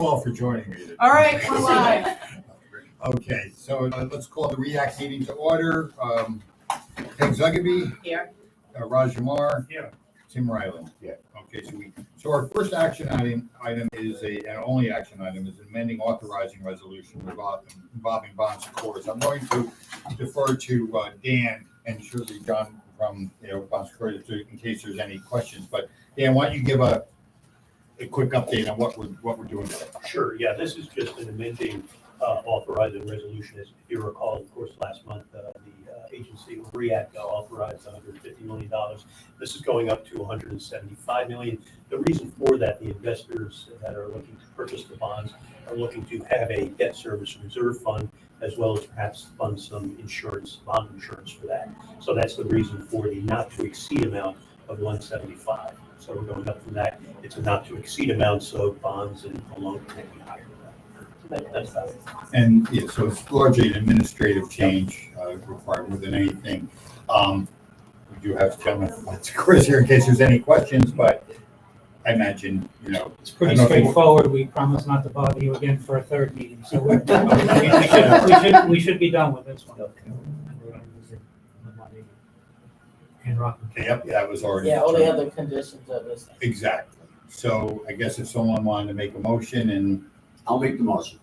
all for joining me today. All right, we're live. Okay, so let's call the REAC meeting to order. Peg Zugaby. Here. Raj Jamar. Here. Tim Riley. Yeah. Okay, so our first action item is and only action item is amending authorizing resolution involving bonds and cores. I'm going to defer to Dan and surely John from bonds and cores in case there's any questions. But Dan, why don't you give a quick update on what we're doing today? Sure, yeah, this is just an amending authorizing resolution. As if you recall, of course, last month, the agency REAC authorized $150 million. This is going up to $175 million. The reason for that, the investors that are looking to purchase the bonds are looking to have a debt service reserve fund, as well as perhaps fund some insurance, bond insurance for that. So that's the reason for the not to exceed amount of 175. So we're going up from that. It's a not to exceed amount, so bonds and a loan can be higher than that. That's about it. And yeah, so it's largely an administrative change required more than anything. We do have gentlemen from Chris here in case there's any questions, but I imagine, It's pretty straightforward. We promise not to bother you again for a third meeting, so we should be done with this one. Yep, that was already. Yeah, all the other conditions of this. Exactly. So I guess if someone wanted to make a motion and. I'll make the motion.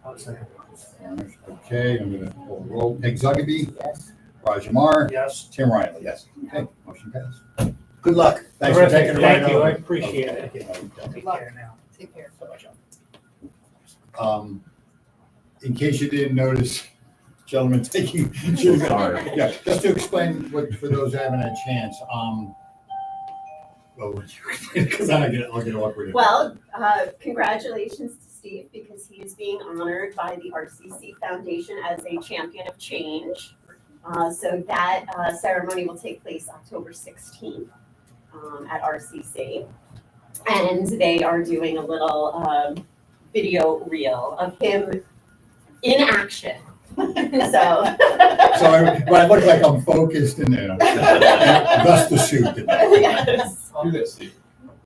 Okay, I'm gonna call the roll. Peg Zugaby. Yes. Raj Jamar. Yes. Tim Riley. Yes. Okay, motion passed. Good luck. Thanks for taking it right Thank you, over. I appreciate it. Okay. Take care now. Take care. In case you didn't notice, gentlemen, taking. Sorry. Yeah, just to explain what for those who haven't had a chance. Well, would you explain it? Because I'll get awkward. Well, congratulations to Steve because he is being honored by the RCC Foundation as a champion of change. So that ceremony will take place October 16th at RCC. And they are doing a little video reel of him in action. So I look like I'm focused and thus the suit. yes. Do this, Steve.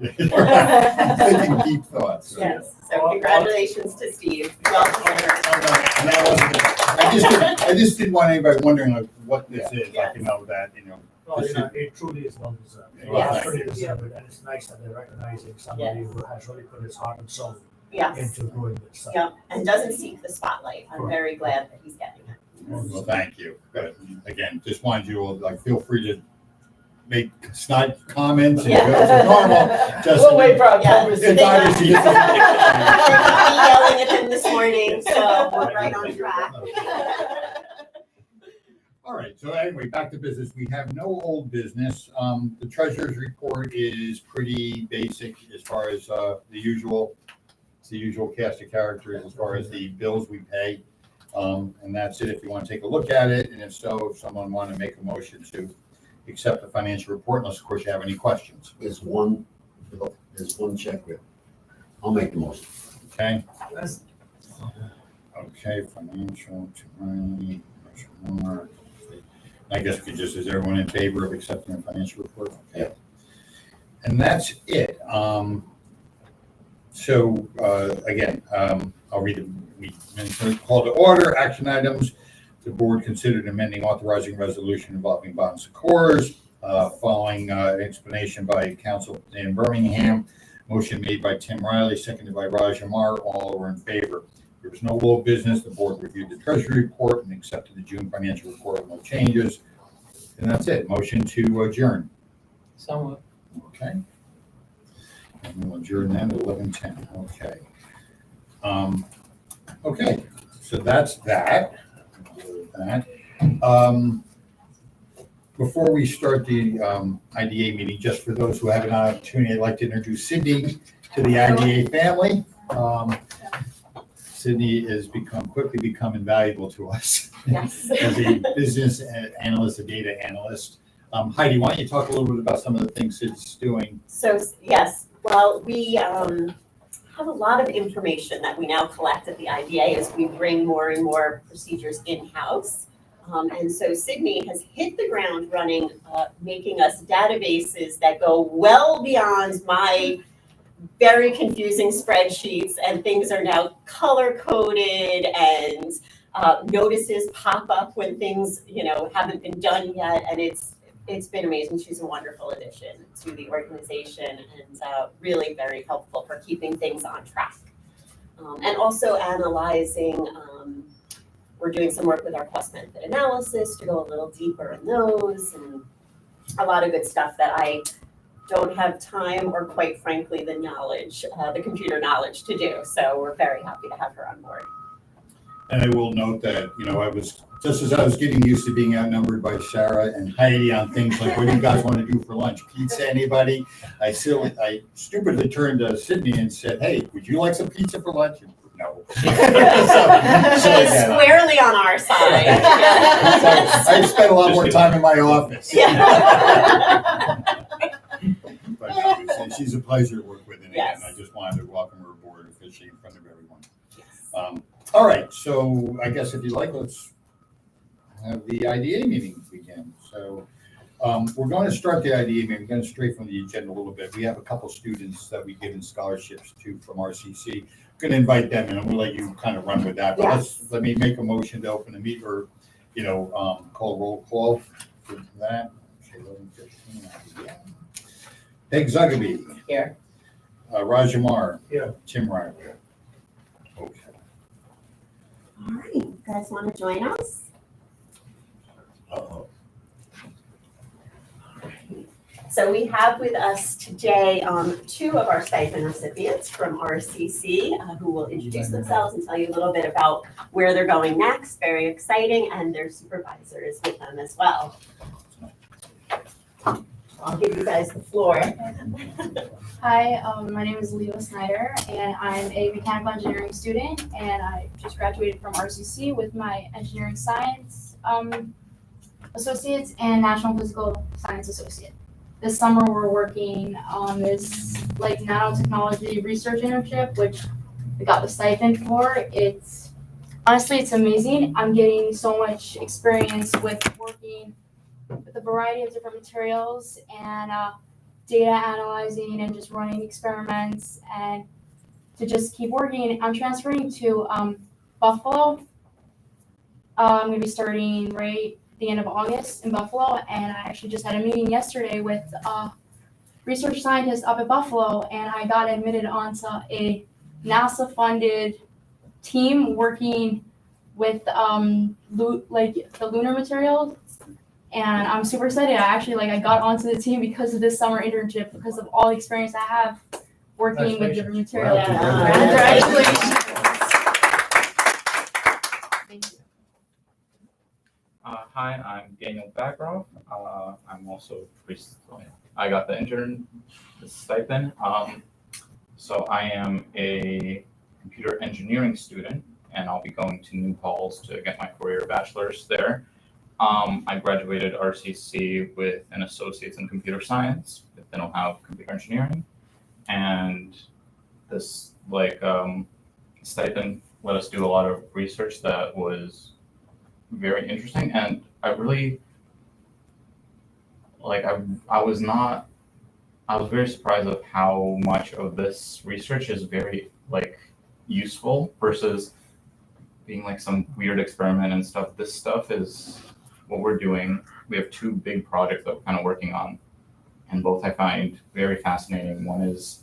Thinking deep thoughts. Yes. So congratulations to Steve. Welcome. And I just didn't want anybody wondering like what this is. Like that. Well, it truly is well deserved. Yes. It's truly deserved, and it's nice that they're recognizing somebody who has really put his heart and soul Yes. into doing this. So. Yeah, and doesn't seek the spotlight. I'm very glad that he's getting it. Well, thank you. But again, just wanted you to feel free to make snide comments and jokes as normal. Just We'll wait for October it's obviously They got me yelling at him this morning, so we're right on track. All right, so anyway, back to business. We have no old business. The treasurer's report is pretty basic as far as the usual. It's the usual cast of characters as far as the bills we pay. And that's it if you want to take a look at it. And if so, if someone wanted to make a motion to accept the financial report, unless of course you have any questions. There's one check with. I'll make the motion. Okay. Okay, financial, more. I guess we could just, is everyone in favor of accepting the financial report? Okay. Yeah. And that's it. So again, I'll read the call to order, action items. The board considered amending authorizing resolution involving bonds and cores, following an explanation by counsel in Birmingham. Motion made by Tim Riley, seconded by Raj Jamar. All were in favor. There was no old business. The board reviewed the treasury report and accepted the June financial report with no changes. And that's it. Motion to adjourn. Someone. Okay. And we'll adjourn then at 11:10. Okay. Okay. So that's that. Before we start the IDA meeting, just for those who have an opportunity, I'd like to introduce Sydney to the IDA family. Sydney has quickly become invaluable to us. Yes. As a business analyst, a data analyst. Heidi, why don't you talk a little bit about some of the things Sid's doing? So, yes, well, we have a lot of information that we now collect at the IDA as we bring more and more procedures in-house. And so Sydney has hit the ground running, making us databases that go well beyond my very confusing spreadsheets, and things are now color coded, and notices pop up when things, haven't been done yet, and it's been amazing. She's a wonderful addition to the organization, and really very helpful for keeping things on track. And also analyzing, we're doing some work with our cost benefit analysis to go a little deeper in those, and a lot of good stuff that I don't have time or, quite frankly, the knowledge, the computer knowledge to do. So we're very happy to have her on board. And I will note that, I was, just as I was getting used to being outnumbered by Sarah and Heidi on things like, what do you guys want to do for lunch? Pizza, anybody? I stupidly turned to Sydney and said, hey, would you like some pizza for lunch? No. She's squarely on our side. I spent a lot more time in my office. Yeah. But no, she's a pleasure to work with, and again, Yes. I just wanted to welcome her aboard officially in front of everyone. All right, so I guess if you'd like, let's have the IDA meeting begin. So we're going to start the IDA meeting. We're going to stray from the agenda a little bit. We have a couple students that we've given scholarships to from RCC. I'm going to invite them, and I'm going to let you kind of run with that. But Yes. let me make a motion to open the meeting, or call roll call for that. Okay, 11:15. Yeah. Peg Zugaby. Here. Raj Amar. Here. Tim Riley. Okay. All right, you guys want to join us? Uh-oh. So we have with us today two of our stipend recipients from RCC who will introduce themselves and tell you a little bit about where they're going next. Very exciting, and their supervisors with them as well. I'll give you guys the floor. Hi, my name is Leo Snyder, and I'm a mechanical engineering student, and I just graduated from RCC with my engineering science associates and national physical science associate. This summer, we're working on this nanotechnology research internship, which we got the stipend for. It's amazing. I'm getting so much experience with working with a variety of different materials and data analyzing and just running experiments, and to just keep working. I'm transferring to Buffalo. I'm going to be starting right at the end of August in Buffalo, and I actually just had a meeting yesterday with research scientists up at Buffalo, and I got admitted onto a NASA-funded team working with the lunar materials. And I'm super excited. I got onto the team because of this summer internship, because of all the experience I have working with different materials. Wow, Congratulations. Thank you. Hi, I'm Daniel Backroff. I'm also I got the intern stipend. So I am a computer engineering student, and I'll be going to New Paltz to get my four-year bachelor's there. I graduated RCC with an associate's in computer science, but then I'll have computer engineering. And this stipend let us do a lot of research that was very interesting. And I really, I was very surprised of how much of this research is very useful versus being some weird experiment and stuff. This stuff is what we're doing. We have two big projects that we're kind of working on, and both I find very fascinating. One is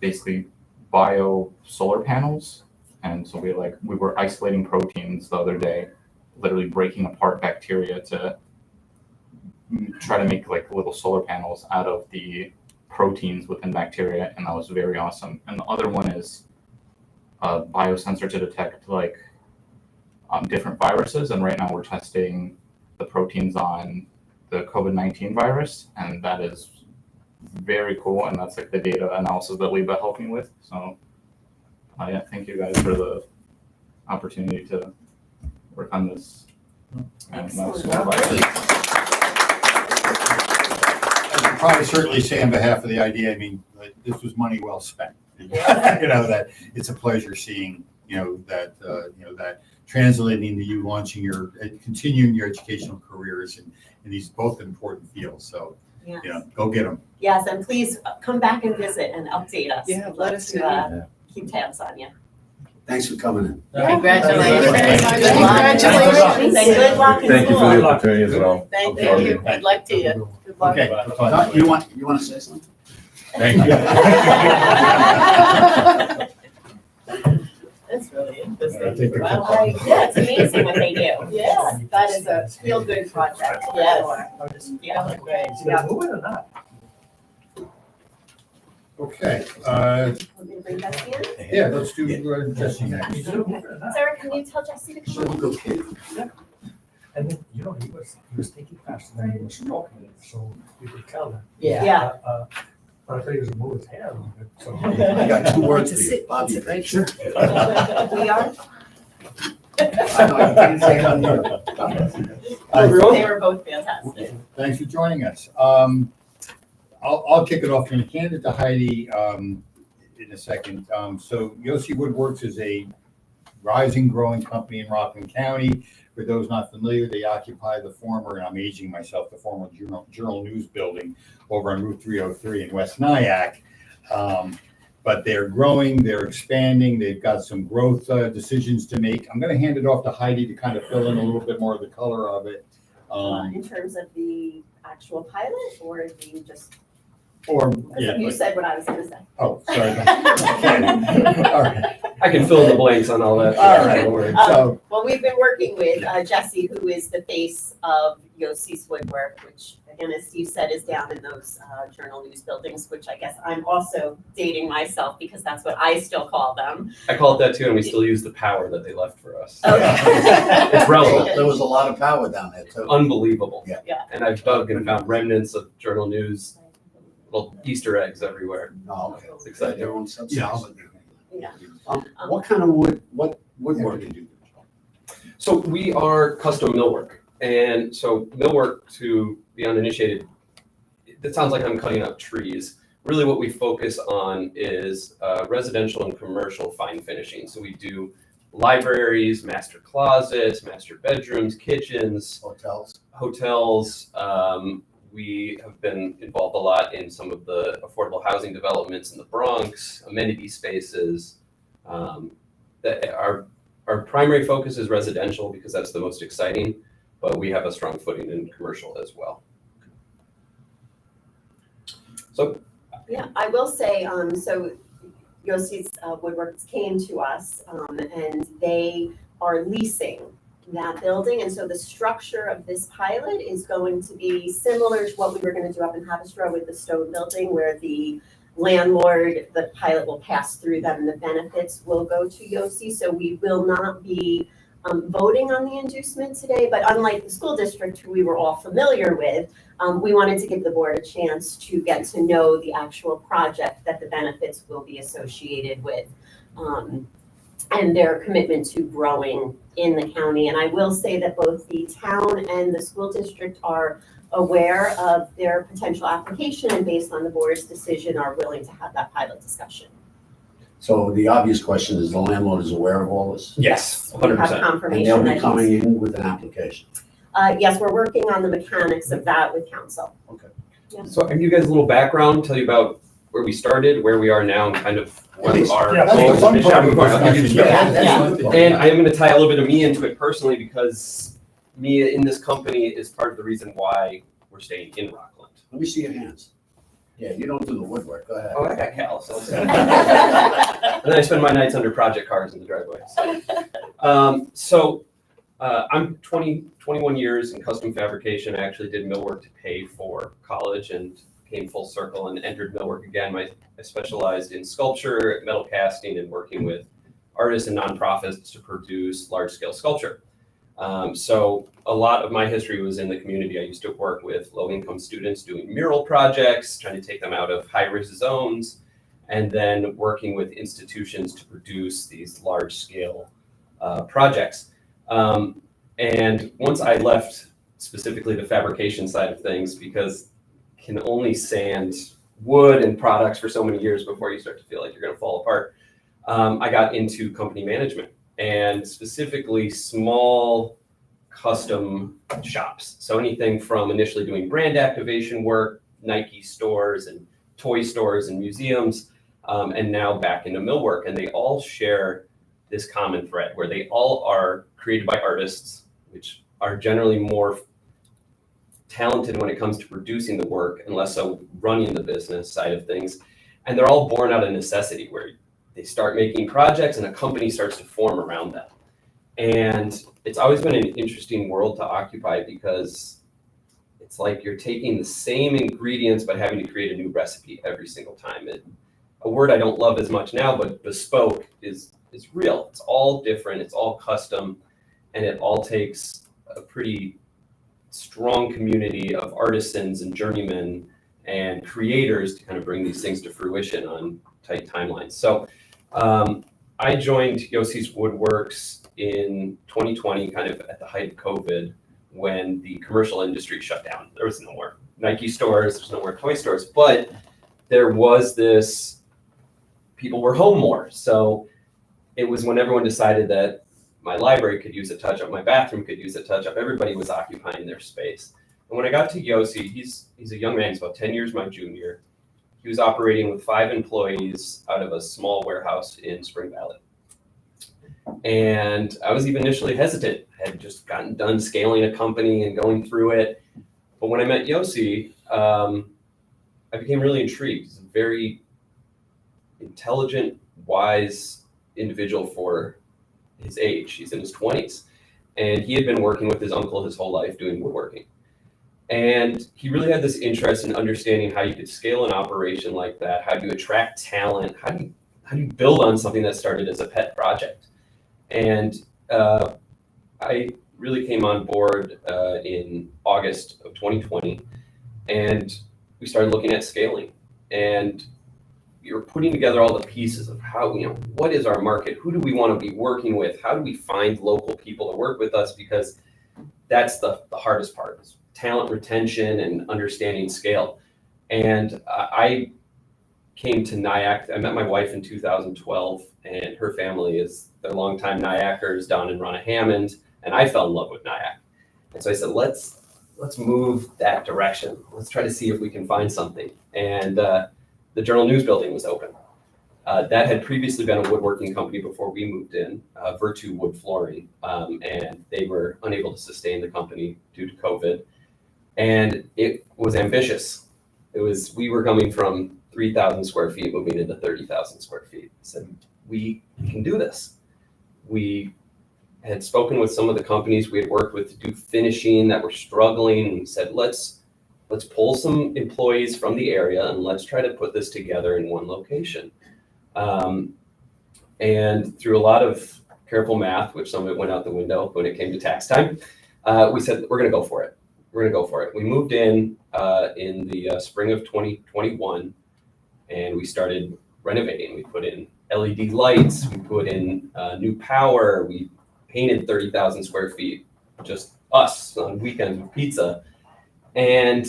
basically bio solar panels, and so we were isolating proteins the other day, literally breaking apart bacteria to try to make little solar panels out of the proteins within bacteria, and that was very awesome. And the other one is a biosensor to detect different viruses, and right now we're testing the proteins on the COVID-19 virus, and that is very cool, and that's the data analysis that Liba helped me with. So thank you guys for the opportunity to work on this. Excellent. I can probably certainly say on behalf of the idea, this was money well spent. That it's a pleasure seeing, that translating to you launching continuing your educational careers in these both important fields. So Yes. Yeah, go get them. Yes, and please come back and visit and update us. Yeah, We'd let love us to, know. keep tabs on you. Thanks for coming in. Congratulations. Thank you. Good luck. Congratulations and good luck in Thank you for school. the opportunity as well. Thank Okay. you. Good luck to you. Good luck. Okay. Don, you want to say something? Thank you. That's really I interesting. think the- Wow. Yeah, it's amazing what they do. Yes. That is a feel-good project. Yes. Yeah. Great. Is it gonna move it or not? Okay, Want me to bring Jesse in? yeah, let's do Jesse next. Is it gonna move it or not? Sarah, can you tell Jesse to come? Sure, we'll go, Kate. And then, he was thinking faster than he was talking, so you could tell that. Yeah. Yeah. But I thought he was gonna move his hair a little bit, so. I got 2 words for To you, sit- Bobby. to sit. Sure. We are? I know, you can't say it on here. They were both fantastic. Thanks for joining us. I'll kick it off from the candidate to Heidi in a second. So Yossi Woodworks is a rising, growing company in Rockland County. For those not familiar, they occupy the former, and I'm aging myself, the former Journal News building over on Route 303 in West Nyack. But they're growing, they're expanding, they've got some growth decisions to make. I'm going to hand it off to Heidi to kind of fill in a little bit more of the color of it. In terms of the actual pilot or the just, Or, you yeah, said what I was gonna say. oh, sorry. Okay. All right. I can fill in the blanks on all that. All right. Don't worry. So, Well, we've been working with Jesse, who is the face of Yossi's Woodwork, which again, as Steve said, is down in those Journal News buildings, which I guess I'm also dating myself because that's what I still call them. I call it that too, and we still use the power that they left for us. Okay. It's relevant. There was a lot of power down there too. Unbelievable. Yeah. Yeah. And I've dug and found remnants of Journal News, little Easter eggs everywhere. Oh, okay. It's exciting. Their own substance. Yeah. What kind of wood, what woodwork do you do? So we are custom millwork. And so millwork, to the uninitiated, it sounds like I'm cutting up trees. Really what we focus on is residential and commercial fine finishing. So we do libraries, master closets, master bedrooms, kitchens, hotels. We have been involved a lot in some of the affordable housing developments in the Bronx, amenity spaces. That our primary focus is residential because that's the most exciting, but we have a strong footing in commercial as well. So Yeah, I will say, so Yossi's Woodworks came to us and they are leasing that building. And so the structure of this pilot is going to be similar to what we were going to do up in Havistra with the Stone building, where the landlord, the pilot will pass through them and the benefits will go to Yossi. So we will not be voting on the inducement today, but unlike the school district who we were all familiar with, we wanted to give the board a chance to get to know the actual project that the benefits will be associated with, and their commitment to growing in the county. And I will say that both the town and the school district are aware of their potential application, and based on the board's decision are willing to have that pilot discussion. So the obvious question is, the landlord is aware of all this? yes, We have 100%. And confirmation they'll that be he's, coming in with an application? yes, we're working on the mechanics of that with council. So I can give you guys a little background, tell you about where we started, where we are now, and kind of what Please. our Yeah, that's the goals fun and part of the mission are. discussion. Yeah. And I am going to tie a little bit of me into it personally because me in this company is part of the reason why we're staying in Rockland. Let me see your hands. Yeah, you don't do the woodwork, go ahead. Oh, I got callous. And then I spend my nights under project cars in the driveway. I'm 21 years in custom fabrication. I actually did millwork to pay for college and came full circle and entered millwork again. I specialized in sculpture, metal casting, and working with artists and nonprofits to produce large-scale sculpture. So a lot of my history was in the community. I used to work with low-income students doing mural projects, trying to take them out of high-risk zones, and then working with institutions to produce these large-scale projects. And once I left specifically the fabrication side of things, because you can only sand wood and products for so many years before you start to feel like you're going to fall apart, I got into company management, and specifically small custom shops. So anything from initially doing brand activation work, Nike stores and toy stores and museums, and now back into millwork. And they all share this common thread where they all are created by artists, which are generally more talented when it comes to producing the work and less so running the business side of things. And they're all born out of necessity, where they start making projects and a company starts to form around them. And it's always been an interesting world to occupy, because it's like you're taking the same ingredients but having to create a new recipe every single time. A word I don't love as much now, but bespoke is real. It's all different, it's all custom, and it all takes a pretty strong community of artisans and journeymen and creators to kind of bring these things to fruition on tight timelines. So I joined Yossi's Woodworks in 2020, kind of at the height of COVID, when the commercial industry shut down. There was no more Nike stores, there's no more toy stores, but there was this, people were home more. So it was when everyone decided that my library could use a touch-up, my bathroom could use a touch-up, everybody was occupying their space. And when I got to Yossi, he's a young man, he's about 10 years my junior. He was operating with 5 employees out of a small warehouse in Spring Valley. And I was even initially hesitant. I had just gotten done scaling a company and going through it. But when I met Yossi, I became really intrigued. He's a very intelligent, wise individual for his age. He's in his 20s. And he had been working with his uncle his whole life doing woodworking. And he really had this interest in understanding how you could scale an operation like that. How do you attract talent? How do you build on something that started as a pet project? And I really came on board in August of 2020, and we started looking at scaling. And we were putting together all the pieces of how, what is our market? Who do we want to be working with? How do we find local people to work with us? Because that's the hardest part, is talent retention and understanding scale. And I came to NIAC. I met my wife in 2012, and her family is, they're longtime NIACers down in Ronna-Hammond, and I fell in love with NIAC. And so I said, let's move that direction. Let's try to see if we can find something. And the Journal News building was open. That had previously been a woodworking company before we moved in, Virtu Wood Flooring, and they were unable to sustain the company due to COVID. And it was ambitious. We were coming from 3,000 square feet moving into 30,000 square feet. So we can do this. We had spoken with some of the companies we had worked with to do finishing that were struggling, and said, let's pull some employees from the area and let's try to put this together in one location. And through a lot of careful math, which some of it went out the window when it came to tax time, we said, we're going to go for it. We're going to go for it. We moved in the spring of 2021, and we started renovating. We put in LED lights, we put in new power, we painted 30,000 square feet, just us on weekends with pizza. And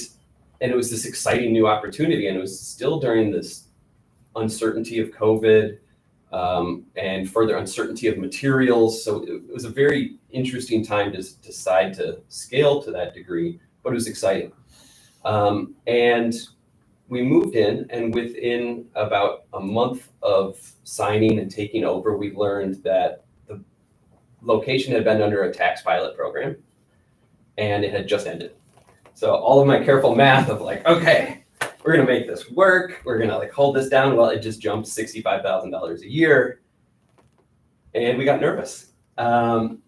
it was this exciting new opportunity, and it was still during this uncertainty of COVID and further uncertainty of materials. So it was a very interesting time to decide to scale to that degree, but it was exciting. And we moved in, and within about a month of signing and taking over, we learned that the location had been under a tax pilot program, and it had just ended. So all of my careful math of like, okay, we're gonna make this work, we're gonna hold this down. Well, it just jumped $65,000 a year, and we got nervous. And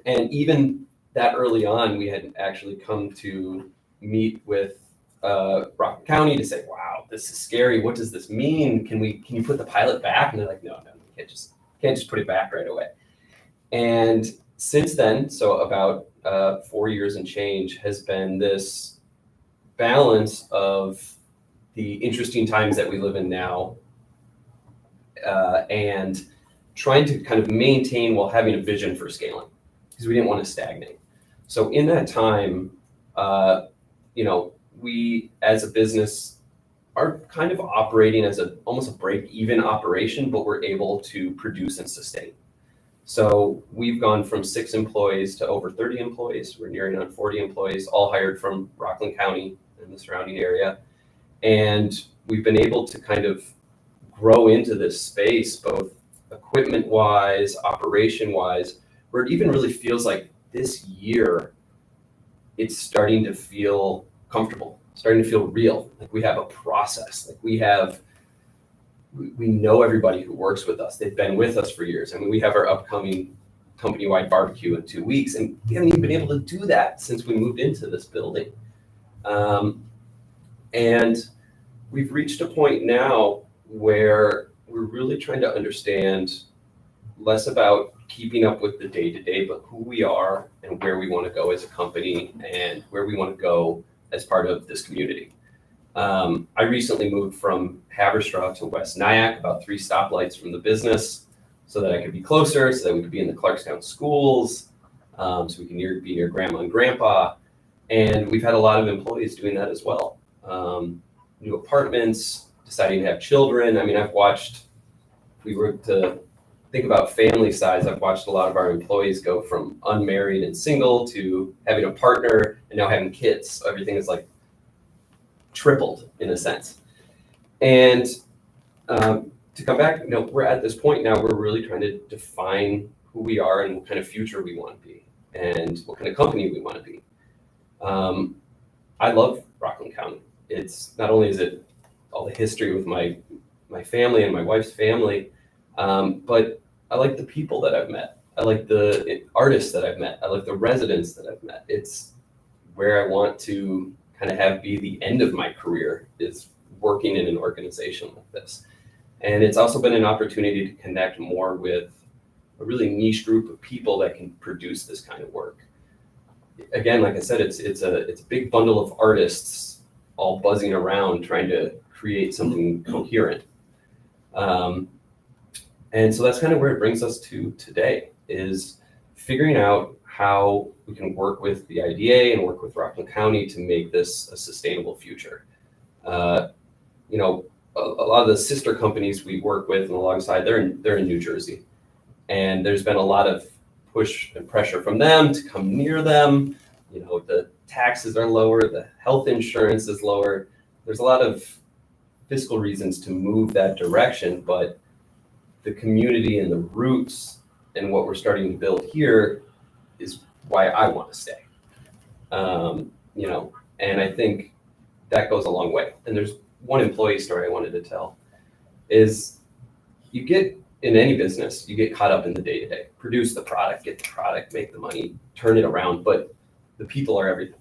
even that early on, we had actually come to meet with Rockland County to say, wow, this is scary. What does this mean? Can you put the pilot back? And they're like, no, you can't just put it back right away. And since then, so about 4 years and change, has been this balance of the interesting times that we live in now and trying to kind of maintain while having a vision for scaling, because we didn't want to stagnate. So in that time, we as a business are kind of operating as almost a break-even operation, but we're able to produce and sustain. So we've gone from 6 employees to over 30 employees. We're nearing on 40 employees, all hired from Rockland County and the surrounding area. And we've been able to kind of grow into this space, both equipment wise, operation wise, where it even really feels like this year it's starting to feel comfortable, starting to feel real. Like we have a process, like we know everybody who works with us. They've been with us for years. I mean, we have our upcoming company-wide barbecue in 2 weeks, and we haven't even been able to do that since we moved into this building. And we've reached a point now where we're really trying to understand less about keeping up with the day-to-day, but who we are and where we want to go as a company and where we want to go as part of this community. I recently moved from Haverstraw to West Nyack, about 3 stoplights from the business, so that I could be closer, so that we could be in the Clarkstown schools, so we can be near grandma and grandpa. And we've had a lot of employees doing that as well. New apartments, deciding to have children. I mean, if we were to think about family size, I've watched a lot of our employees go from unmarried and single to having a partner and now having kids. So everything is like tripled in a sense. And to come back, we're at this point now, we're really trying to define who we are and what kind of future we want to be and what kind of company we want to be. I love Rockland County. It's not only is it all the history with my family and my wife's family, but I like the people that I've met. I like the artists that I've met. I like the residents that I've met. It's where I want to kind of be the end of my career, is working in an organization like this. And it's also been an opportunity to connect more with a really niche group of people that can produce this kind of work. Again, like I said, it's a big bundle of artists all buzzing around trying to create something coherent. And so that's kind of where it brings us to today, is figuring out how we can work with the IDA and work with Rockland County to make this a sustainable future. A lot of the sister companies we work with and alongside, they're in New Jersey. And there's been a lot of push and pressure from them to come near them. The taxes are lower, the health insurance is lower. There's a lot of fiscal reasons to move that direction, but the community and the roots and what we're starting to build here is why I want to stay. And I think that goes a long way. And there's one employee story I wanted to tell, is you get in any business, you get caught up in the day-to-day, produce the product, get the product, make the money, turn it around, but the people are everything.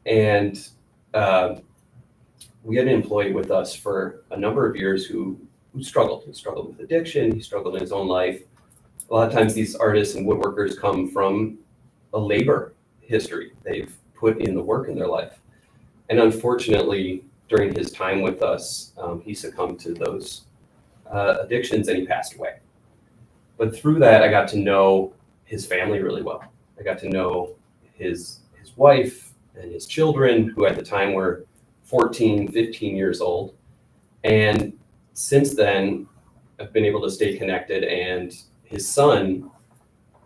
And we had an employee with us for a number of years who struggled. He struggled with addiction. He struggled in his own life. A lot of times these artists and woodworkers come from a labor history. They've put in the work in their life. And unfortunately, during his time with us, he succumbed to those addictions and he passed away. But through that, I got to know his family really well. I got to know his wife and his children, who at the time were 14, 15 years old. And since then, I've been able to stay connected. And his son,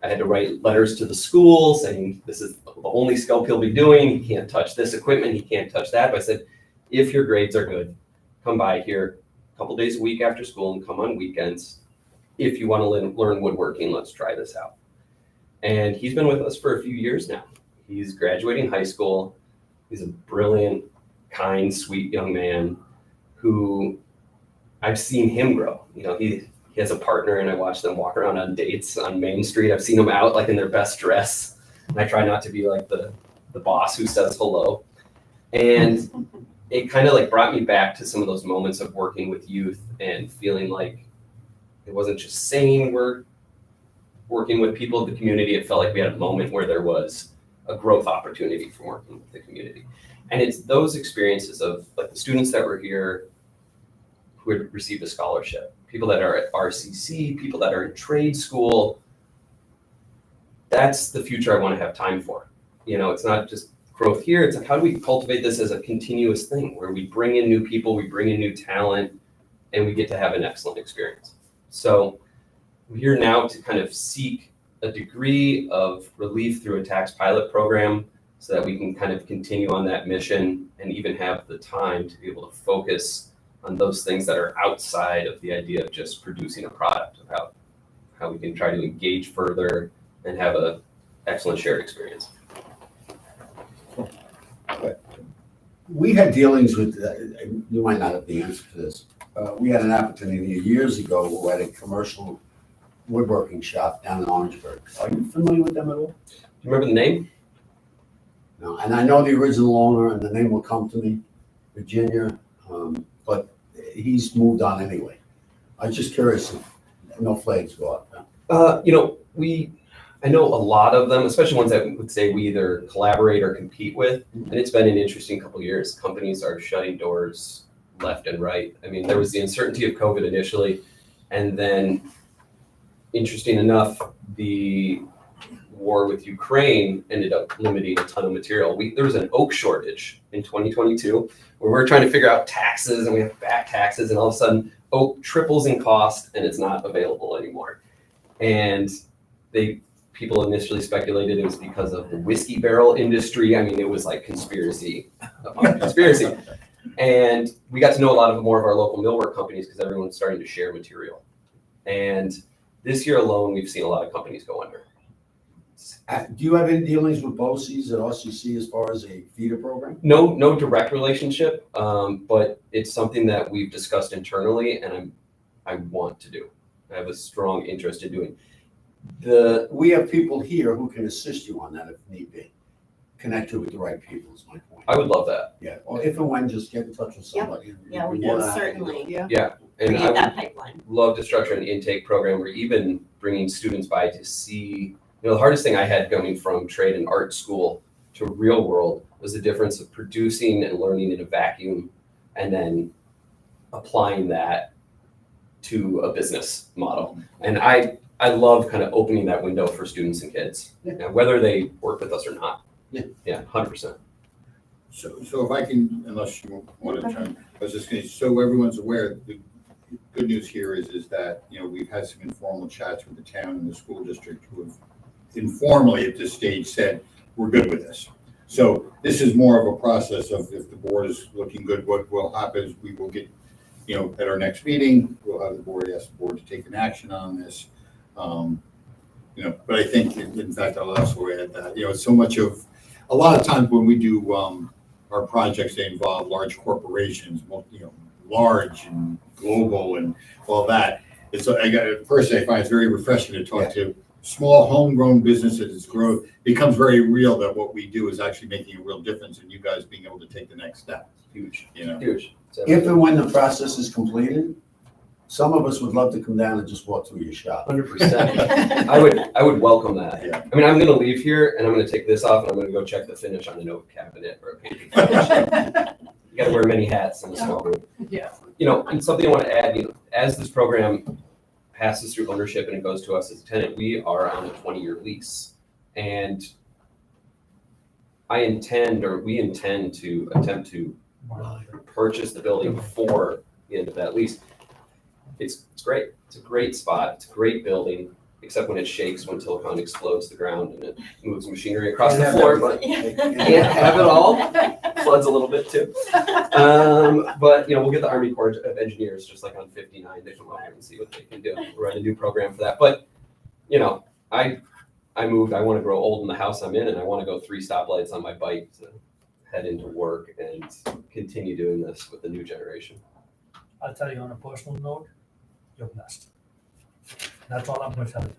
I had to write letters to the school saying, this is the only sculpt he'll be doing. He can't touch this equipment. He can't touch that. But I said, if your grades are good, come by here a couple days a week after school and come on weekends. If you want to learn woodworking, let's try this out. And he's been with us for a few years now. He's graduating high school. He's a brilliant, kind, sweet young man who I've seen him grow. He has a partner and I watch them walk around on dates on Main Street. I've seen them out like in their best dress. And I try not to be like the boss who says hello. And it kind of like brought me back to some of those moments of working with youth and feeling like it wasn't just saying we're working with people in the community. It felt like we had a moment where there was a growth opportunity from working with the community. And it's those experiences of like the students that were here who had received a scholarship, people that are at RCC, people that are in trade school. That's the future I want to have time for. It's not just growth here. It's like, how do we cultivate this as a continuous thing where we bring in new people, we bring in new talent, and we get to have an excellent experience. So we're here now to kind of seek a degree of relief through a tax pilot program so that we can kind of continue on that mission and even have the time to be able to focus on those things that are outside of the idea of just producing a product, of how we can try to engage further and have a excellent shared experience. We had dealings with, you might not have the answer to this. We had an opportunity years ago who had a commercial woodworking shop down in Orangeburg. Are you familiar with them at all? Do you remember the name? No, and I know the original owner, and the name will come to me, Virginia, but he's moved on anyway. I was just curious if no flags go up. I know a lot of them, especially ones that would say we either collaborate or compete with, and it's been an interesting couple of years. Companies are shutting doors left and right. I mean, there was the uncertainty of COVID initially, and then, interesting enough, the war with Ukraine ended up limiting a ton of material. There was an oak shortage in 2022 where we're trying to figure out taxes, and we have back taxes, and all of a sudden oak triples in cost and it's not available anymore. And people initially speculated it was because of the whiskey barrel industry. I mean, it was like conspiracy upon conspiracy. And we got to know a lot more of our local millwork companies because everyone's starting to share material. And this year alone, we've seen a lot of companies go under. Do you have any dealings with BOCES at RCC as far as a feeder program? No direct relationship, but it's something that we've discussed internally, and I want to do. I have a strong interest in doing. We have people here who can assist you on that if need be. Connect you with the right people is my point. I would love that. Yeah, well, if and when, just get in touch with somebody. Yeah, we We're will not- certainly And create I that would pipeline. love to structure an intake program or even bringing students by to see, the hardest thing I had going from trade and art school to real world was the difference of producing and learning in a vacuum and then applying that to a business model. And I love kind of opening that window for students and kids, whether they work with us or not. Yeah, 100%. So if I can, unless you want to try, I was just going to, so everyone's aware, the good news here is that, we've had some informal chats with the town and the school district who have informally at this stage said, we're good with this. So this is more of a process of if the board is looking good, what will happen is we will get, at our next meeting, we'll have the board, ask the board to take an action on this. But I think, in fact, I'll also add that, a lot of times when we do our projects, they involve large corporations, large and global and all that. Personally, I find it's very refreshing to talk to small homegrown businesses. Growth becomes very real that what we do is actually making a real difference and you guys being able to take the next step. Huge. Huge. If and when the process is completed, some of us would love to come down and just walk through your shop. 100%. I would welcome that. Yeah. I mean, I'm going to leave here and I'm going to take this off and I'm going to go check the finish on an oak cabinet or a painting finish. You got to wear many hats in a small group. Yeah. And something I want to add, as this program passes through ownership and it goes to us as a tenant, we are on a 20-year lease. And we intend to attempt to purchase the building before the end of that lease. It's great. It's a great spot. It's a great building, except when it shakes, when Silicon explodes the ground and it moves machinery across the floor, but can't have it all. Floods a little bit too. But we'll get the Army Corps of Engineers, just like on 59, they come over and see what they can do. We're running a new program for that. But I moved, I want to grow old in the house I'm in, and I want to go 3 stoplights on my bike to head into work and continue doing this with the new generation. I'll tell you on a personal note, you're blessed. That's all I'm going to tell you.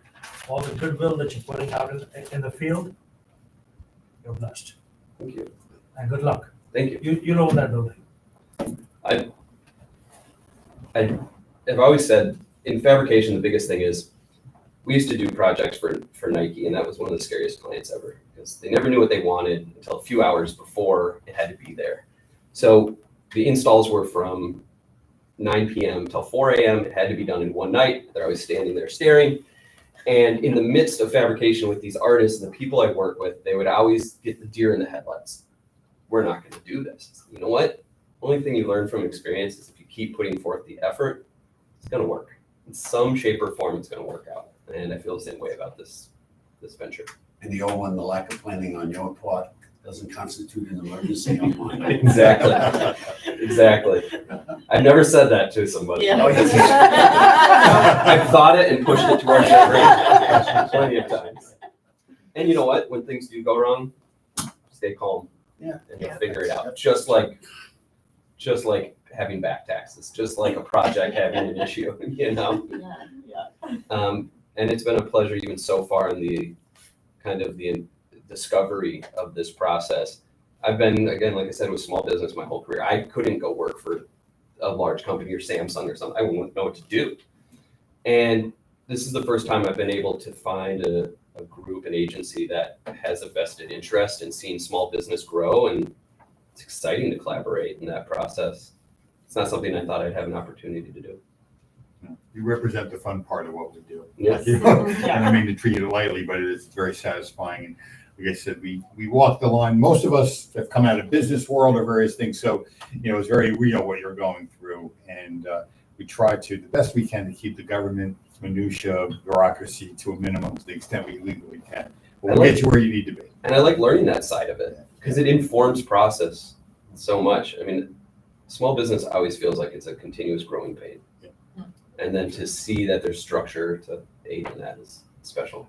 All the goodwill that you're putting out in the field, you're blessed. Thank you. And good luck. Thank you. You know that building. I've always said in fabrication, the biggest thing is we used to do projects for Nike, and that was one of the scariest clients ever because they never knew what they wanted until a few hours before it had to be there. So the installs were from 9 p.m. till 4 a.m. It had to be done in one night. They're always standing there staring. And in the midst of fabrication with these artists and the people I work with, they would always get the deer in the headlights. We're not going to do this. You know what? Only thing you learn from experience is if you keep putting forth the effort, it's going to work. In some shape or form, it's going to work out. And I feel the same way about this venture. And the old one, the lack of planning on your part doesn't constitute an emergency on mine. Exactly. Exactly. I've never said that to somebody. Yeah. Oh, yes. I've thought it and pushed it towards their brain plenty of times. And you know what? When things do go wrong, stay calm. Yeah. And you'll figure it out. Just like having back taxes, just like a project having an issue, you know? And it's been a pleasure even so far in the kind of the discovery of this process. I've been, again, like I said, with small business my whole career. I couldn't go work for a large company or Samsung or something. I wouldn't know what to do. And this is the first time I've been able to find a group, an agency that has a vested interest in seeing small business grow, and it's exciting to collaborate in that process. It's not something I thought I'd have an opportunity to do. You represent the fun part of what we do. Yes. You know, and I mean to treat it lightly, but it is very satisfying. And like I said, we walk the line. Most of us have come out of business world or various things, so you know it's very real what you're going through, and we try to the best we can to keep the government minutia, bureaucracy to a minimum to the extent we legally can. But we'll get you where you need to be. And I like learning that side of it because it informs process so much. I mean, small business always feels like it's a continuous growing pain. Yeah. And then to see that there's structure to aid in that is special.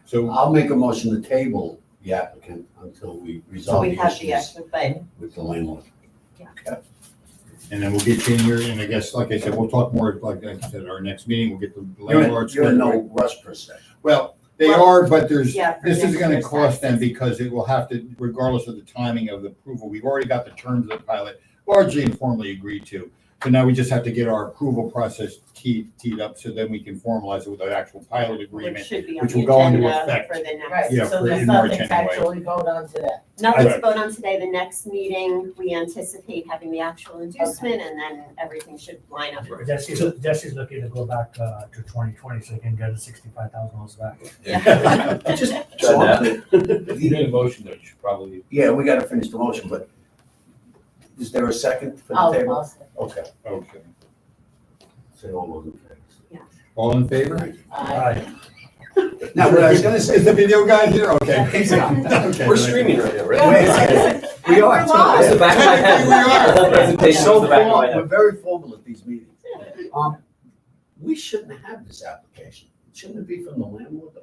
So I'll make a motion to table the applicant until we So resolve we the have the issues but with the landlord. and then we'll get you in here, and I guess, like I said, we'll talk more, like I said, our next meeting, we'll get the landlords. You're in no rush per se. Well, they are, but there's, Yeah, for this is next gonna year's cost them taxes. because it will have to, regardless of the timing of the approval, we've already got the terms of the pilot largely informally agreed to. So now we just have to get our approval process teed up so then we can formalize it with an actual pilot which agreement. should be on which the will go into agenda effect. for the next. Right, Yeah, so for there's in March nothing to anyway. actually vote on today. Nothing to Right. vote on today. The next meeting, we anticipate having the actual inducement and then everything should line up. Jesse's looking to go back to 2020 so he can get the $65,000 back. Just Tried You made a motion that you should probably. Yeah, we gotta finish the motion, but is there a second for the table? I'll say. Okay, Okay. say all those in favor. All in favor? Aye. Now, what I was gonna say, Is the video guy here? Okay. He's on. Okay. We're streaming right now, wait right? a second, we are. That's the back of my head. We are. The whole presentation So is the back of my we're head. very formal at these meetings. We shouldn't have this application. Shouldn't it be from the landlord though?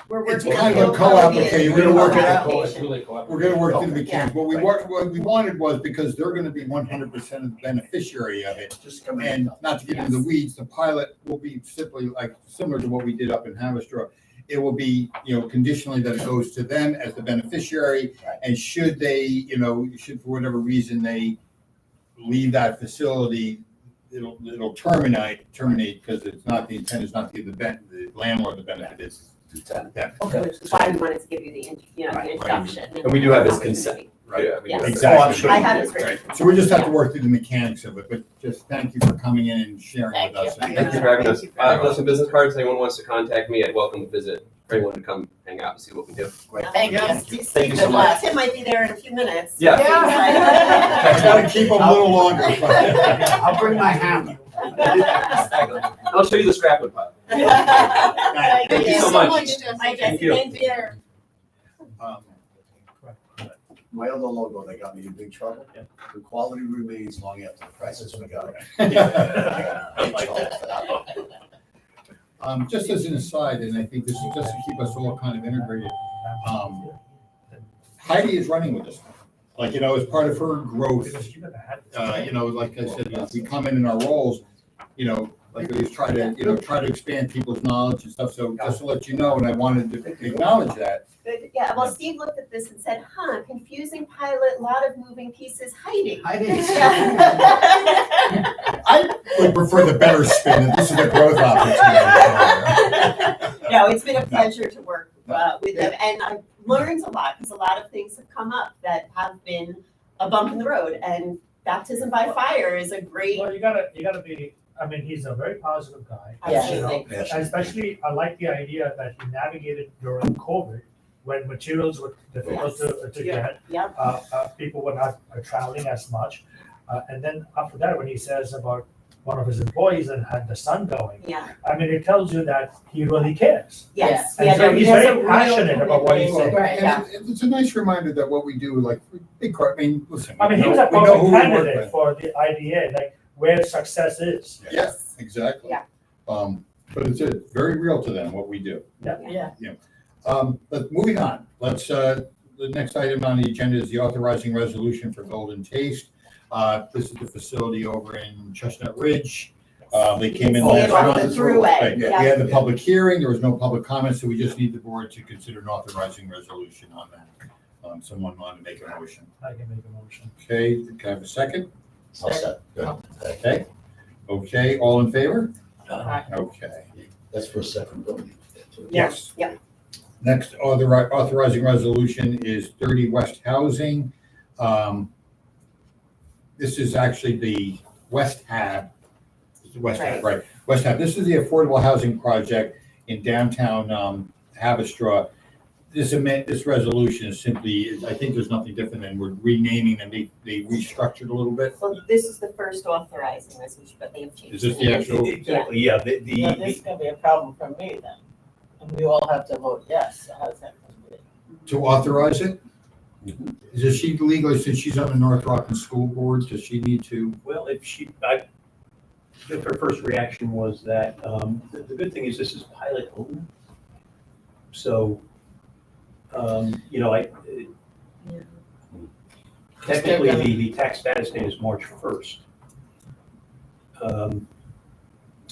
We're It's working kind on of a co-application. the We're gonna work it out. application. We're gonna work through the mechanics. What we wanted was, because they're gonna be 100% of the beneficiary of it, Just come in. and not to get into the weeds, the pilot will be simply like, similar to what we did up in Haverstraw. It will be, you know, conditionally that it goes to them as the beneficiary, and should they, you know, should for whatever reason they leave that facility, it'll terminate, because it's not, the intent is not to give the landlord the benefit, it's the tenant. Which is why we wanted to give you the, the introduction. And we do have his consent. Right. Yeah, we do. Yes. Exactly. I have his written. So we just have to work through the mechanics of it, but just thank you for coming in and sharing with Thank us. you. Thank you for having us. Thank you very much. Left some business cards. Anyone wants to contact me, I'd welcome to visit. For anyone to come hang out and see what we do. Thank you. Thank you so much. Tim might be there in a few minutes. Yeah. I gotta keep them a little longer. I'll bring my hammer. I'll show you the scrapwood pile. Thank you so much. Hi, Thank Jesse. you. Thank you. My other logo, they got me in big trouble. The quality remains long after the prices we got. Just as an aside, and I think this is just to keep us all kind of integrated, Heidi is running with us. Like, you know, as part of her growth, you know, like I said, as we come in our roles, you know, like we just try to expand people's knowledge and stuff. So just to let you know, and I wanted to acknowledge that. Good. Yeah, well, Steve looked at this and said, confusing pilot, lot of moving pieces, Heidi. I would prefer the better spin, that this is a growth opportunity. No, it's been a pleasure to work with them, and I've learned a lot, because a lot of things have come up that have been a bump in the road, and baptism by fire is a great. Well, you gotta be, I mean, he's a very positive guy. Absolutely. You know, and especially, I like the idea that he navigated during COVID, when materials were difficult to get. Yep. People were not traveling as much. And then after that, when he says about one of his employees and had the son going. Yeah, I mean, it tells you that he really cares. yes. And Yeah, so no, he's he has a very real passionate about what he's commitment. saying. Right, yeah. And it's a nice reminder that what we do, like, big, I mean, listen. I mean, we he was know- a we know perfect who we work candidate with. for the IDA, like where success is. Yes, exactly. Yeah. But it's very real to them, what we do. Yeah. But moving on, let's, the next item on the agenda is the authorizing resolution for Golden Taste. This is the facility over in Chestnut Ridge. They came in See last it off month. the thruway, Right, yeah. We had the public hearing, there was no public comment, so we just need the board to consider an authorizing resolution on that. Someone wanted to make a motion. I can make a motion. Okay, can I have a second? All set. Good. Okay, okay, all in favor? Uh, Okay. That's for a second building. Yes. Yeah. Next authorizing resolution is 30 West Housing. This is actually the West Hab. It's the West Hab, right? West Hab. This is the affordable housing project in downtown Haverstraw. This resolution is simply, I think there's nothing different than we're renaming them. They restructured a little bit. Well, this is the first authorizing resolution, but they have changed. Is this the actual? Exactly, yeah, Yeah, this is gonna be a problem for me then. And we all have to vote yes, so how's that gonna be? To authorize it? Does she legally, since she's on the North Rockland School Board, does she need to? Well, her first reaction was that, the good thing is this is pilot only. So, technically, the tax status date is March 1st. I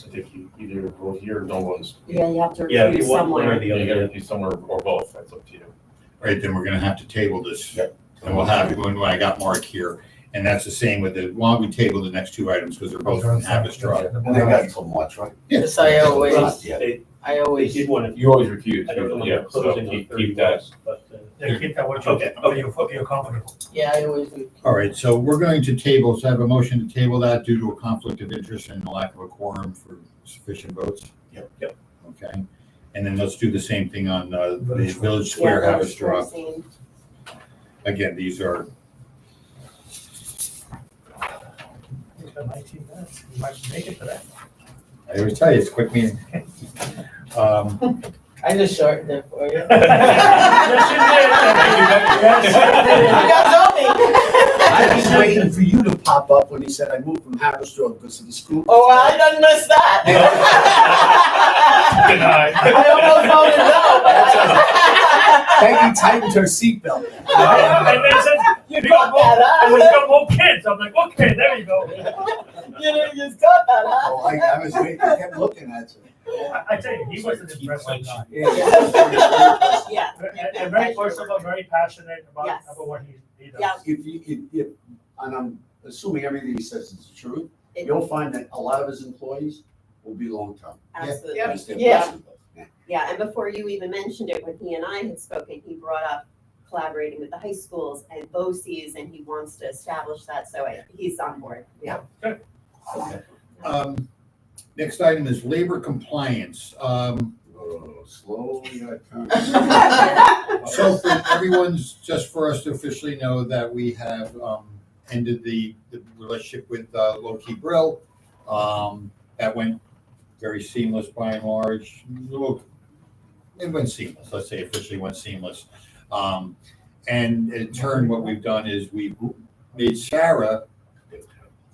think you either vote here or no one's. Yeah, you have to Yeah, recruit one or somewhere. the You other. gotta be somewhere or both, that's up to you. Right, then we're gonna have to table this. Yep. And we'll have it when I got Mark here. And that's the same with why don't we table the next two items, because they're both from Haverstraw. And they got until March, right? Yes, I always, Yeah. They I did want to, You always recuse, I don't know when yeah, they're so closing on keep 31, that. but, Yeah, keep that what you, Okay, what you're comfortable. yeah, I always do. All right, so we're going to table, so I have a motion to table that due to a conflict of interest and the lack of a quorum for sufficient votes. Yep. Okay, and then let's do the same thing on the Village Village Square Yeah, that's Haverstraw. same. Again, these are, You've got 19 minutes, you might make it to that. I always tell you, it's a quick meeting. I just shortened it for you. I was waiting for you to pop up when he said I moved from Haverstraw because of the school. Oh, I done missed that. Good night. I almost voted no, but I. Peggy tightened her seatbelt. And they said, You got that, and we huh? got more kids, I'm like, okay, there you go. You just got that, huh? Oh, I was waiting, I kept looking at you. I tell you, he was an impressive guy. Yeah. Yeah. And very personable, very passionate Yes. about what he does. Yeah. If, and I'm assuming everything he says is true, It- you'll find that a lot of his employees will be long-term. Absolutely. That's their Yeah. person. Yeah. Yeah, and before you even mentioned it, when he and I had spoken, he brought up collaborating with the high schools and BOCES, and he wants to establish that, so he's on board. Yeah. next item is labor compliance. Oh, slowly I turn. So for everyone's, just for us to officially know that we have ended the relationship with Low Key Grill. That went very seamless by and large. It went seamless, let's say officially went seamless. And in turn, what we've done is we've made Sarah,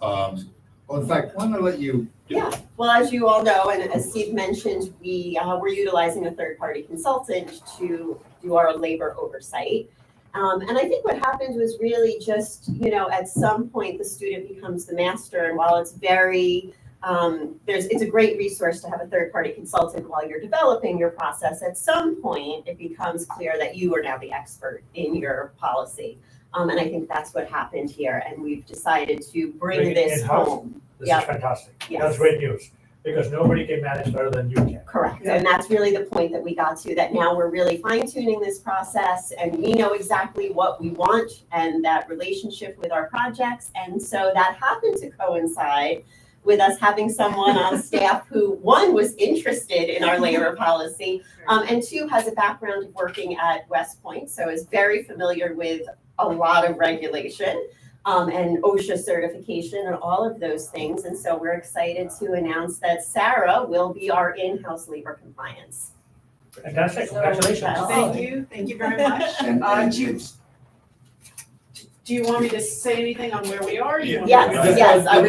well, in fact, why don't I let you do it? Yeah, well, as you all know, and as Steve mentioned, we were utilizing a third-party consultant to do our labor oversight. And I think what happened was really just, at some point, the student becomes the master, and while it's very, it's a great resource to have a third-party consultant while you're developing your process. At some point, it becomes clear that you are now the expert in your policy. And I think that's what happened here, and we've decided to bring Bring it this in-house. home. This Yeah. is fantastic. Yes. That's great news, because nobody can manage better than you can. Correct, and that's really the point that we got to, that now we're really fine tuning this process and we know exactly what we want and that relationship with our projects. And so that happened to coincide with us having someone on staff who, one, was interested in our labor policy, and two, has a background of working at West Point, so is very familiar with a lot of regulation. and OSHA certification and all of those things. And so we're excited to announce that Sarah will be our in-house labor compliance. Fantastic, congratulations. Thank you very much. And Do you want me to say anything on where we are? You want me Yes, to- yes. Let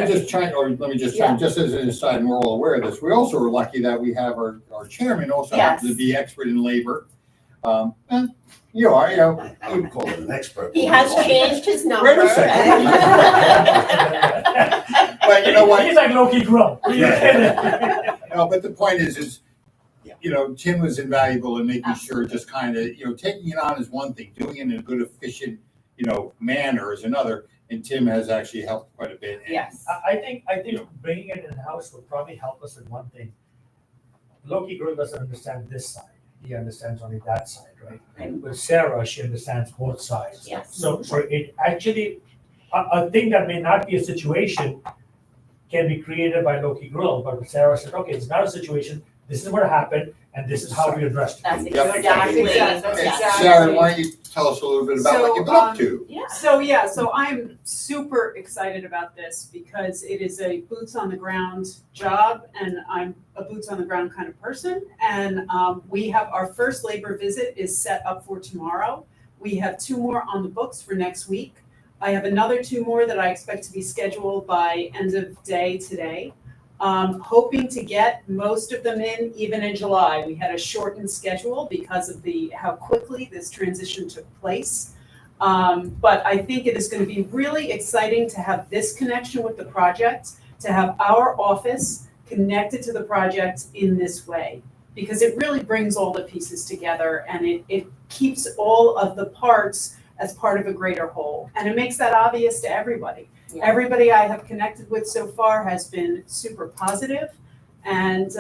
me just chime, just as an aside, and we're all aware of this, we also are lucky that we have our chairman also happens to be expert in labor. And you are, I would call it an expert. He has changed his number. Wait a second. But you know what? He's like Loki Grow. No, but the point is, Tim was invaluable in making sure just kind of, taking it on is one thing, doing it in a good, efficient, manner is another. And Tim has actually helped quite a bit. And Yes. I think bringing it in-house will probably help us with one thing. Loki Grow doesn't understand this side. He understands only that side, right? Right. With Sarah, she understands both sides. Yes. So it actually, a thing that may not be a situation can be created by Loki Grill, but Sarah said, okay, it's not a situation, this is what happened, and this is how we addressed it. That's Yep. exactly. Exactly. Yes. Sarah, why don't you tell us a little bit about what you've been up to? Yeah. So I'm super excited about this because it is a boots on the ground job and I'm a boots on the ground kind of person. And we have our first labor visit is set up for tomorrow. We have 2 more on the books for next week. I have another 2 more that I expect to be scheduled by end of day today. Hoping to get most of them in even in July. We had a shortened schedule because of how quickly this transition took place. But I think it is going to be really exciting to have this connection with the project, to have our office connected to the project in this way, because it really brings all the pieces together and it keeps all of the parts as part of a greater whole. And it makes that obvious to everybody. Yeah. Everybody I have connected with so far has been super positive, and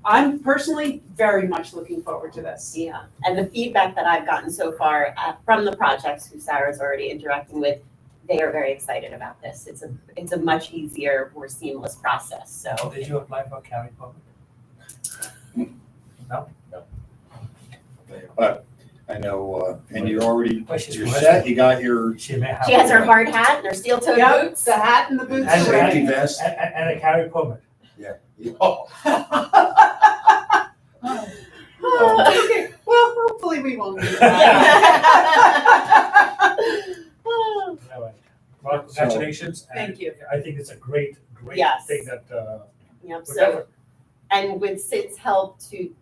I'm personally very much looking forward to this. Yeah, and the feedback that I've gotten so far from the projects who Sarah's already interacting with, they are very excited about this. It's a much easier, more seamless process, so. Did you apply for county public? No? But I know, and you're already, Well, she's you're from set, you got your, She may have. She has her hard hat and her steel-toed Yep, boots. the hat and the boots. And are ready. Safety vest. And a carry permit. Oh, Okay, well, hopefully we won't need that. All right. Well, congratulations. and Thank you. I think it's a great Yes. thing that, Yep, we're so, definitely- and with Sid's help to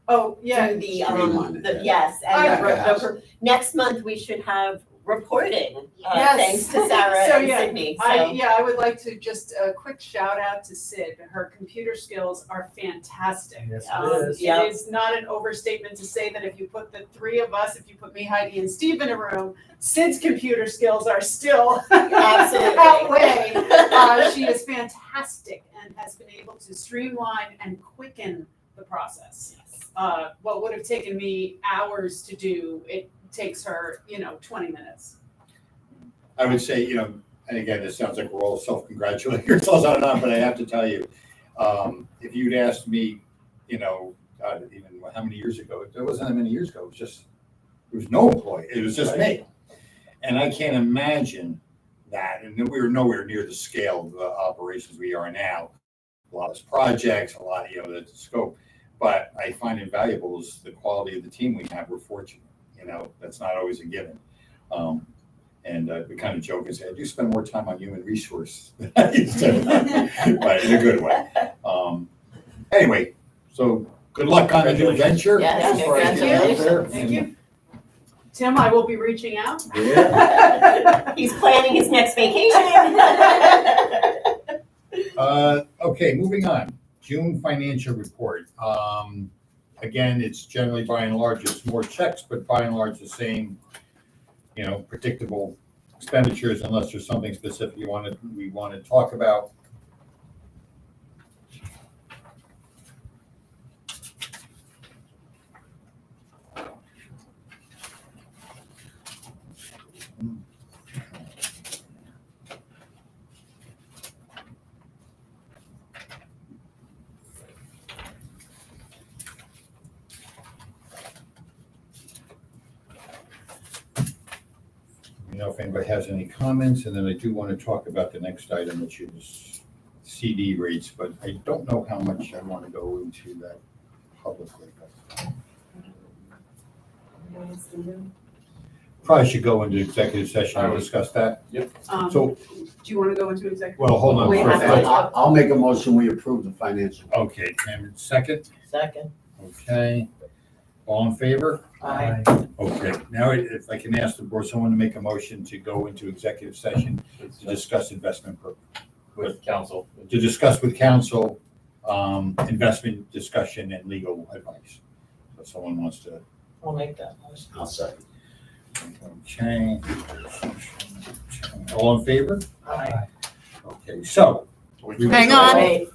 Oh, yeah. do the, Streamline it, yeah. yes, I and like next month we should have reporting, Yes. thanks to Sarah So, and yeah, Sydney, so. I would like to just a quick shout out to Sid. Her computer skills are fantastic. Yes, Um, it is. Yeah. It is not an overstatement to say that if you put the 3 of us, if you put me, Heidi, and Steve in a room, Sid's computer skills are still Absolutely. outweigh. She is fantastic and has been able to streamline and quicken the process. What would have taken me hours to do, it takes her, 20 minutes. I would say, and again, it sounds like we're all self-congratulating ourselves on and on, but I have to tell you, if you'd asked me, even how many years ago, it wasn't that many years ago, there was no employee, it was just me. And I can't imagine that, and we were nowhere near the scale of the operations we are now. A lot of projects, a lot, the scope, but I find invaluable is the quality of the team we have. We're fortunate, that's not always a given. And we kind of joke and say, I do spend more time on human resource than I used to, but in a good way. Anyway, so good luck on the new venture. Yes, as far as getting out there. Thank you. Tim, I will be reaching out. Yeah. He's planning his next vacation. Okay, moving on. June financial report. Again, it's generally by and large, it's more checks, but by and large the same, predictable expenditures unless there's something specific we want to talk about. know if anybody has any comments, and then I do want to talk about the next item, which is CD rates, but I don't know how much I want to go into that publicly. Probably should go into executive session and discuss that. So, Do you want to go into executive? well, hold on. We have first. to- I'll make a motion, we approve the financial. Okay, Cameron, second? Second. Okay. All in favor? Aye. Okay, now if I can ask the board, someone to make a motion to go into executive session to discuss investment, With council. to discuss with council, investment discussion and legal advice. So someone wants to, I'll make that motion. I'll second. okay. All in favor? Aye. Okay, so. Hang on. Wait.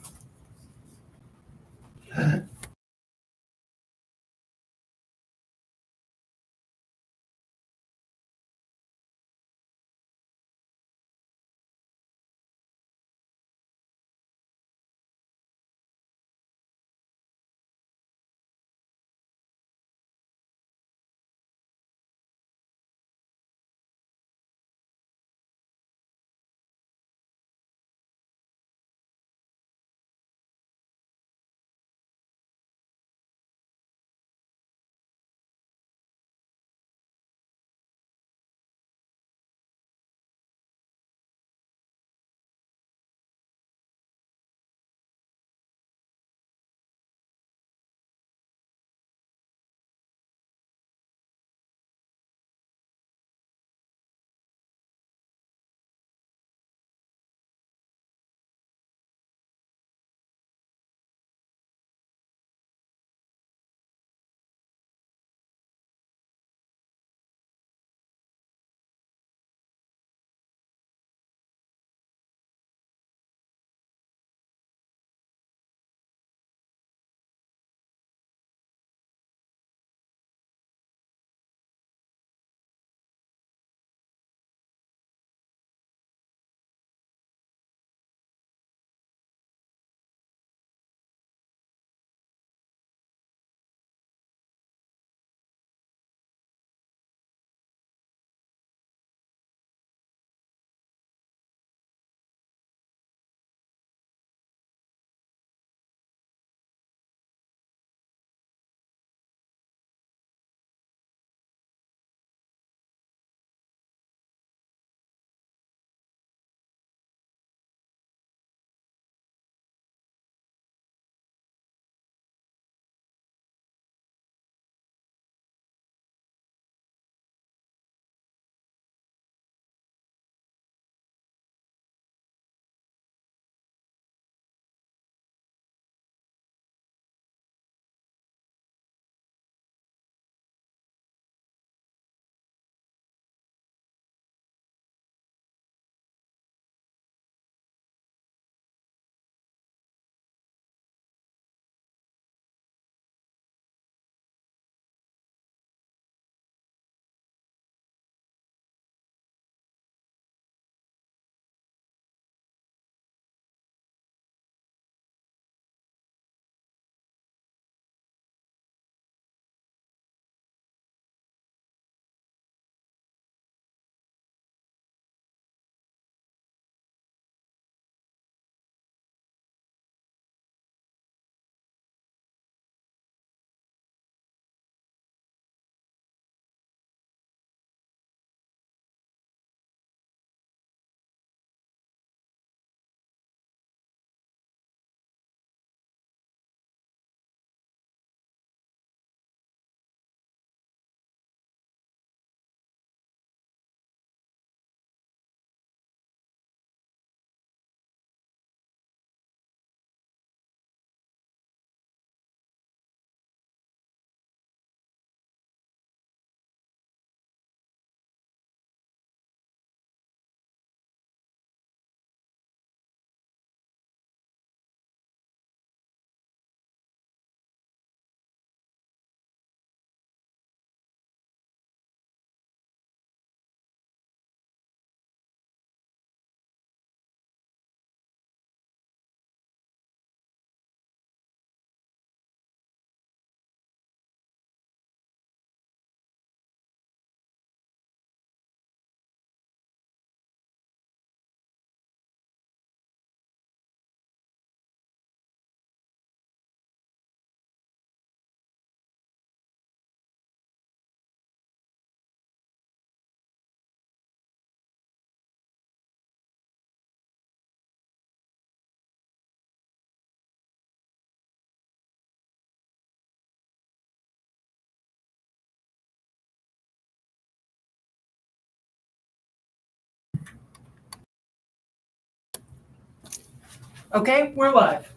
Okay, we're live.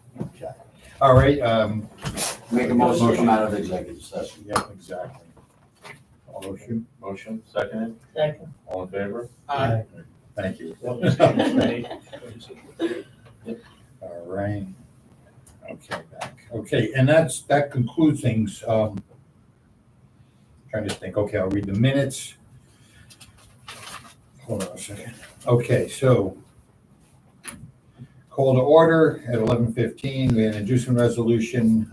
All right, Make a motion to come out of executive session. yeah, exactly. Motion, seconded, Second. all in favor? Aye. Thank you. All right. Okay, back. Okay, and that concludes things. Trying to think, okay, I'll read the minutes. Hold on a second. Okay, so call to order at 11:15. We had an inducement resolution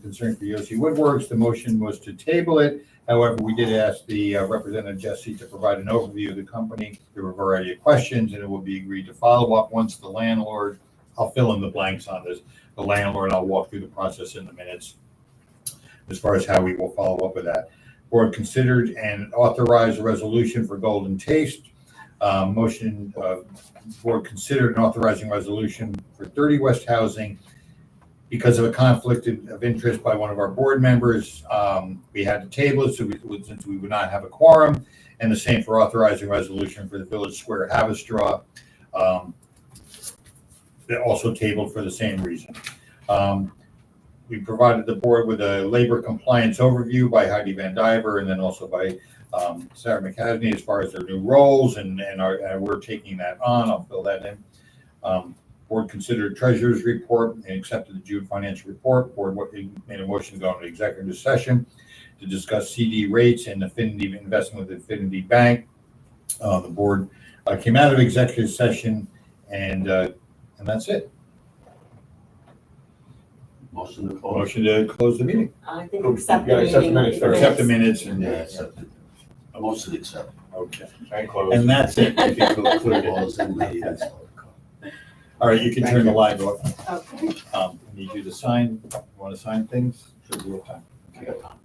concerning for USC Woodworks. The motion was to table it. However, we did ask the Representative Jesse to provide an overview of the company. There were a variety of questions, and it will be agreed to follow up once the landlord, I'll fill in the blanks on this, the landlord, I'll walk through the process in the minutes as far as how we will follow up with that. Board considered and authorized a resolution for Golden Taste. Board considered an authorizing resolution for 30 West Housing. Because of a conflict of interest by one of our board members, we had to table it since we would not have a quorum, and the same for authorizing resolution for the Village Square Havistraw. Also tabled for the same reason. We provided the board with a labor compliance overview by Heidi Van Diver and then also by Sarah McCasney as far as their new roles, and we're taking that on. I'll fill that in. Board considered treasurer's report and accepted the June financial report. Board made a motion to go into executive session to discuss CD rates and Affinity investment with Affinity Bank. The board came out of executive session, and that's it. Motion to close. Motion to close the meeting. I think accept the Yeah, accept the meeting. minutes first. Accept the minutes and Yeah, accepted. A motion to accept. okay, And close. and that's it. You can conclude it. Close and that's all. All right, you can turn the Thank live off. Okay. Need you to sign. You want to sign things? Should be have time. I got time.